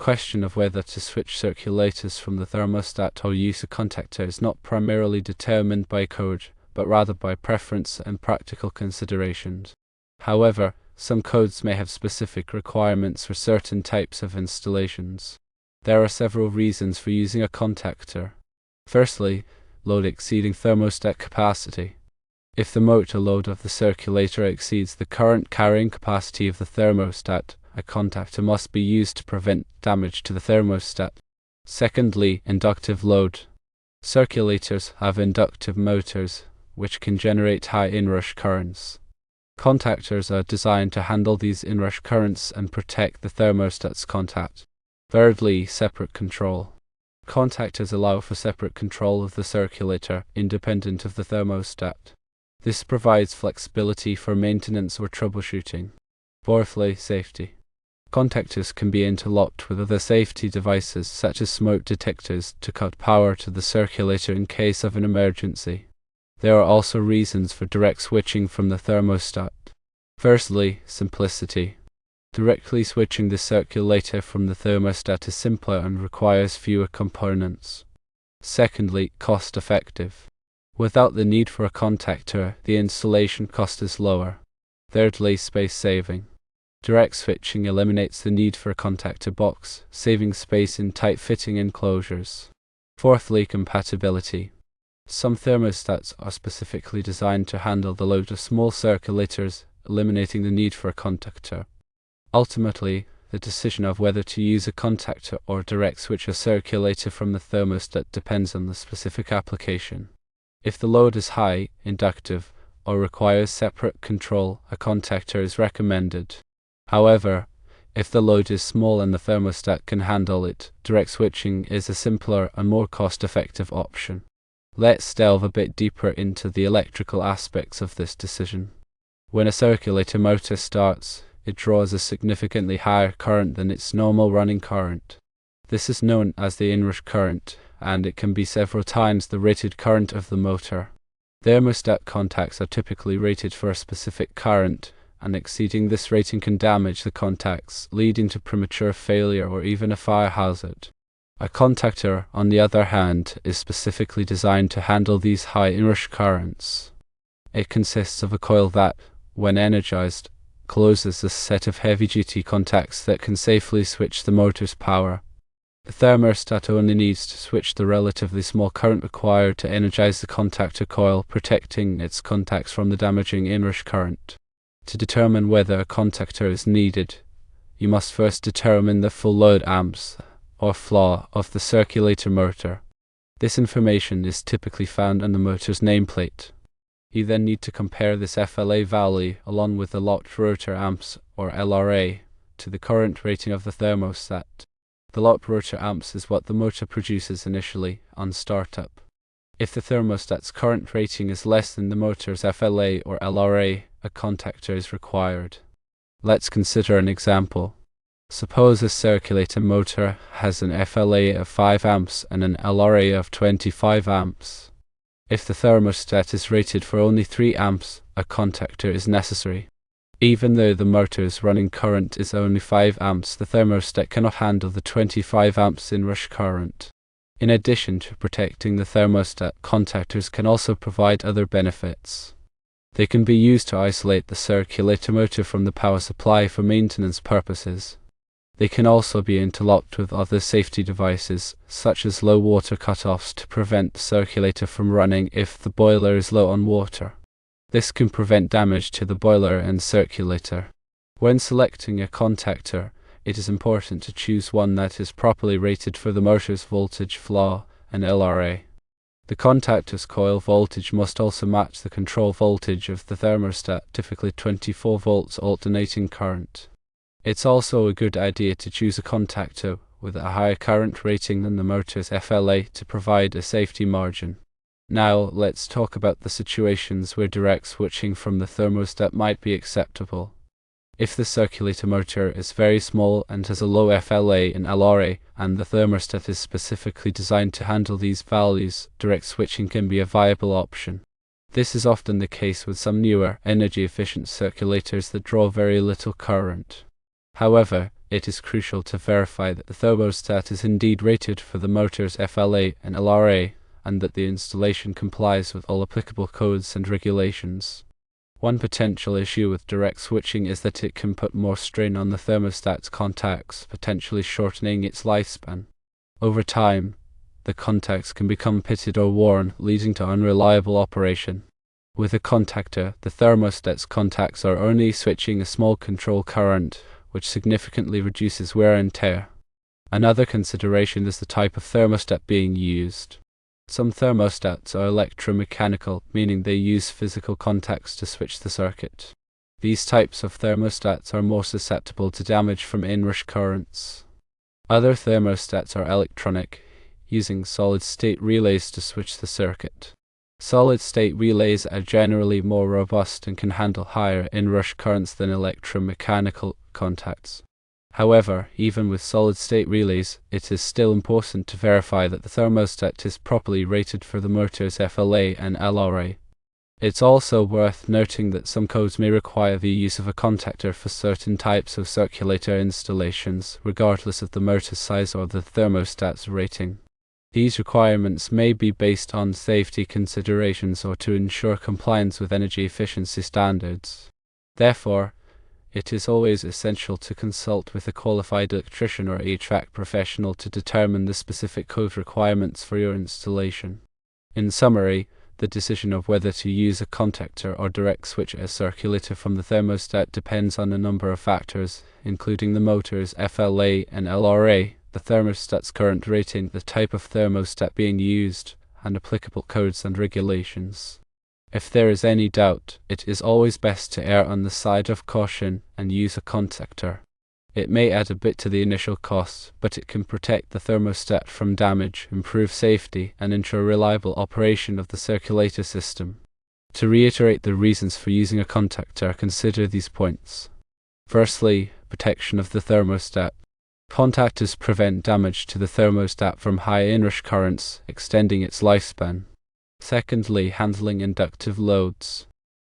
question of whether to switch circulators from the thermostat or use a contactor is not primarily determined by code, but rather by preference and practical considerations. However, some codes may have specific requirements for certain types of installations. There are several reasons for using a contactor. Firstly, load exceeding thermostat capacity. If the motor load of the circulator exceeds the current carrying capacity of the thermostat, a contactor must be used to prevent damage to the thermostat. Secondly, inductive load. Circulators have inductive motors, which can generate high inrush currents. Contactors are designed to handle these inrush currents and protect the thermostat's contact. Thirdly, separate control. Contactors allow for separate control of the circulator, independent of the thermostat. This provides flexibility for maintenance or troubleshooting. Fourthly, safety. Contactors can be interlocked with other safety devices such as smoke detectors to cut power to the circulator in case of an emergency. There are also reasons for direct switching from the thermostat. Firstly, simplicity. Directly switching the circulator from the thermostat is simpler and requires fewer components. Secondly, cost-effective. Without the need for a contactor, the installation cost is lower. Thirdly, space-saving. Direct switching eliminates the need for a contactor box, saving space in tight-fitting enclosures. Fourthly, compatibility. Some thermostats are specifically designed to handle the load of small circulators, eliminating the need for a contactor. Ultimately, the decision of whether to use a contactor or direct switch a circulator from the thermostat depends on the specific application. If the load is high, inductive, or requires separate control, a contactor is recommended. However, if the load is small and the thermostat can handle it, direct switching is a simpler and more cost-effective option. Let's delve a bit deeper into the electrical aspects of this decision. When a circulator motor starts, it draws a significantly higher current than its normal running current. This is known as the inrush current, and it can be several times the rated current of the motor. Thermostat contacts are typically rated for a specific current, and exceeding this rating can damage the contacts, leading to premature failure or even a fire hazard. A contactor, on the other hand, is specifically designed to handle these high inrush currents. It consists of a coil that, when energized, closes a set of heavy-duty contacts that can safely switch the motor's power. The thermostat only needs to switch the relatively small current required to energize the contactor coil, protecting its contacts from the damaging inrush current. To determine whether a contactor is needed, you must first determine the full load amps, or flaw, of the circulator motor. This information is typically found on the motor's nameplate. You then need to compare this FLA value, along with the locked rotor amps, or LRA, to the current rating of the thermostat. The locked rotor amps is what the motor produces initially, on startup. If the thermostat's current rating is less than the motor's FLA or LRA, a contactor is required. Let's consider an example. Suppose a circulator motor has an FLA of 5 amps and an LRA of 25 amps. If the thermostat is rated for only 3 amps, a contactor is necessary. Even though the motor's running current is only 5 amps, the thermostat cannot handle the 25 amps inrush current. In addition to protecting the thermostat, contactors can also provide other benefits. They can be used to isolate the circulator motor from the power supply for maintenance purposes. They can also be interlocked with other safety devices, such as low water cutoffs, to prevent the circulator from running if the boiler is low on water. This can prevent damage to the boiler and circulator. When selecting a contactor, it is important to choose one that is properly rated for the motor's voltage flaw and LRA. The contactor's coil voltage must also match the control voltage of the thermostat, typically 24 volts alternating current. It's also a good idea to choose a contactor with a higher current rating than the motor's FLA to provide a safety margin. Now, let's talk about the situations where direct switching from the thermostat might be acceptable. If the circulator motor is very small and has a low FLA and LRA, and the thermostat is specifically designed to handle these values, direct switching can be a viable option. This is often the case with some newer, energy-efficient circulators that draw very little current. However, it is crucial to verify that the thermostat is indeed rated for the motor's FLA and LRA, and that the installation complies with all applicable codes and regulations. One potential issue with direct switching is that it can put more strain on the thermostat's contacts, potentially shortening its lifespan. Over time, the contacts can become pitted or worn, leading to unreliable operation. With a contactor, the thermostat's contacts are only switching a small control current, which significantly reduces wear and tear. Another consideration is the type of thermostat being used. Some thermostats are electromechanical, meaning they use physical contacts to switch the circuit. These types of thermostats are more susceptible to damage from inrush currents. Other thermostats are electronic, using solid-state relays to switch the circuit. Solid-state relays are generally more robust and can handle higher inrush currents than electromechanical contacts. However, even with solid-state relays, it is still important to verify that the thermostat is properly rated for the motor's FLA and LRA. It's also worth noting that some codes may require the use of a contactor for certain types of circulator installations, regardless of the motor size or the thermostat's rating. These requirements may be based on safety considerations or to ensure compliance with energy efficiency standards. Therefore, it is always essential to consult with a qualified electrician or HVAC professional to determine the specific code requirements for your installation. In summary, the decision of whether to use a contactor or direct switch a circulator from the thermostat depends on a number of factors, including the motor's FLA and LRA, the thermostat's current rating, the type of thermostat being used, and applicable codes and regulations. If there is any doubt, it is always best to err on the side of caution and use a contactor. It may add a bit to the initial cost, but it can protect the thermostat from damage, improve safety, and ensure reliable operation of the circulator system. To reiterate the reasons for using a contactor, consider these points. Firstly, protection of the thermostat. Contactors prevent damage to the thermostat from high inrush currents, extending its lifespan. Secondly, handling inductive loads.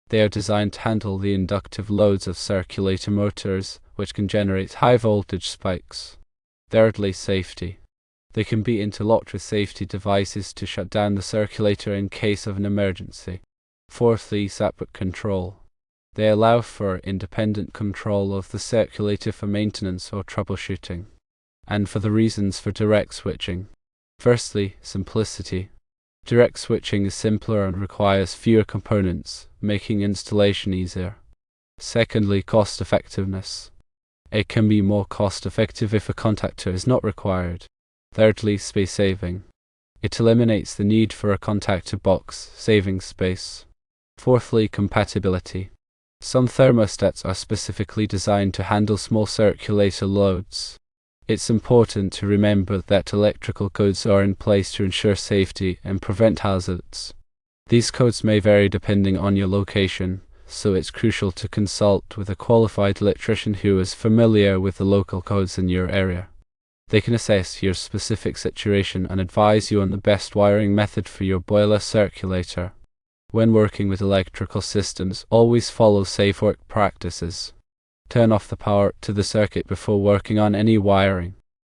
They are designed to handle the inductive loads of circulator motors, which can generate high voltage spikes. Thirdly, safety. They can be interlocked with safety devices to shut down the circulator in case of an emergency. Fourthly, separate control. They allow for independent control of the circulator for maintenance or troubleshooting. And for the reasons for direct switching. Firstly, simplicity. Direct switching is simpler and requires fewer components, making installation easier. Secondly, cost effectiveness. It can be more cost effective if a contactor is not required. Thirdly, space saving. It eliminates the need for a contactor box, saving space. Fourthly, compatibility. Some thermostats are specifically designed to handle small circulator loads. It's important to remember that electrical codes are in place to ensure safety and prevent hazards. These codes may vary depending on your location, so it's crucial to consult with a qualified electrician who is familiar with the local codes in your area. They can assess your specific situation and advise you on the best wiring method for your boiler circulator. When working with electrical systems, always follow safe work practices. Turn off the power to the circuit before working on any wiring.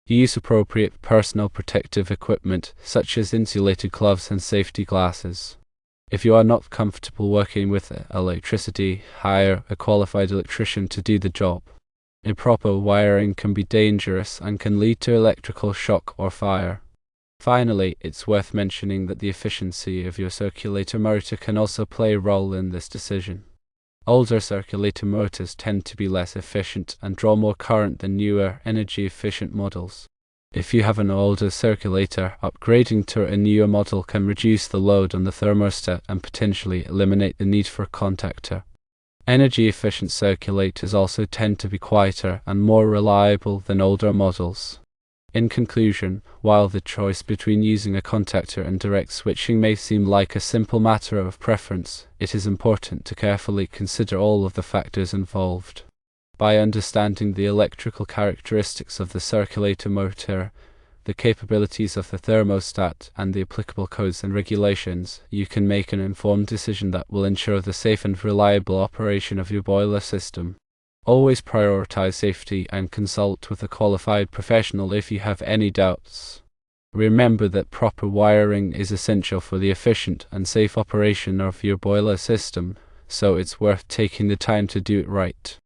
Use appropriate personal protective equipment, such as insulated gloves and safety glasses. If you are not comfortable working with electricity, hire a qualified electrician to do the job. Improper wiring can be dangerous and can lead to electrical shock or fire. Finally, it's worth mentioning that the efficiency of your circulator motor can also play a role in this decision. Older circulator motors tend to be less efficient and draw more current than newer, energy-efficient models. If you have an older circulator, upgrading to a newer model can reduce the load on the thermostat and potentially eliminate the need for a contactor. Energy-efficient circulators also tend to be quieter and more reliable than older models. In conclusion, while the choice between using a contactor and direct switching may seem like a simple matter of preference, it is important to carefully consider all of the factors involved. By understanding the electrical characteristics of the circulator motor, the capabilities of the thermostat, and the applicable codes and regulations, you can make an informed decision that will ensure the safe and reliable operation of your boiler system. Always prioritize safety and consult with a qualified professional if you have any doubts. Remember that proper wiring is essential for the efficient and safe operation of your boiler system, so it's worth taking the time to do it right.